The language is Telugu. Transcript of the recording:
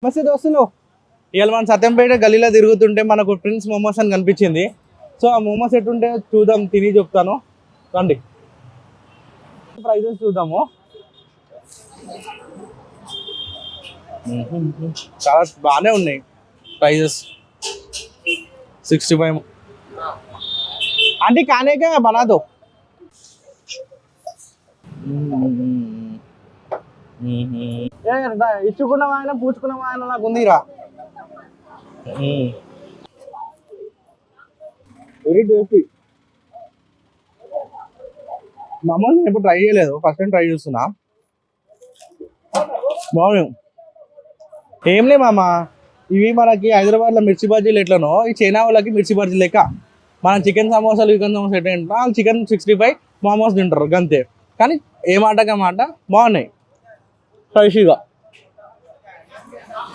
మస్తు దోస్తులు ఇవాళ మనం సత్యంపేట గలీలో తిరుగుతుంటే మనకు ప్రిన్స్ మోమోస్ అని కనిపించింది. సో ఆ మోమోస్ ఎట్టుంటే చూద్దాం, తిని చెప్తాను రండి. ప్రైజెస్ చూద్దాము. చాలా బాగానే ఉన్నాయి ప్రైజెస్. 65 आंटी खाने का बना दो. ఇచ్చుకున్నావా ఆయన పూచుకున్నావా ఆయన నాకు ఉందిరా. Very tasty. మామూలు నేను ఎప్పుడు ట్రై చేయలేదు, ఫస్ట్ టైం ట్రై చేస్తున్నా. బాగుంది. ఏం లే మామ, ఇవి మనకి హైదరాబాద్లో మిర్చి బజ్జీలు ఎట్లనో ఈ చైనా వాళ్ళకి మిర్చి బజ్జీలు లెక్క. మనం చికెన్ సమోసాలు సమోసా ఎట్లా తింటాం, వాళ్ళు చికెన్ 65 మోమోస్ తింటారు అంతే. కానీ ఏ మాట మాట బాగున్నాయి, ఫ్రెష్గా.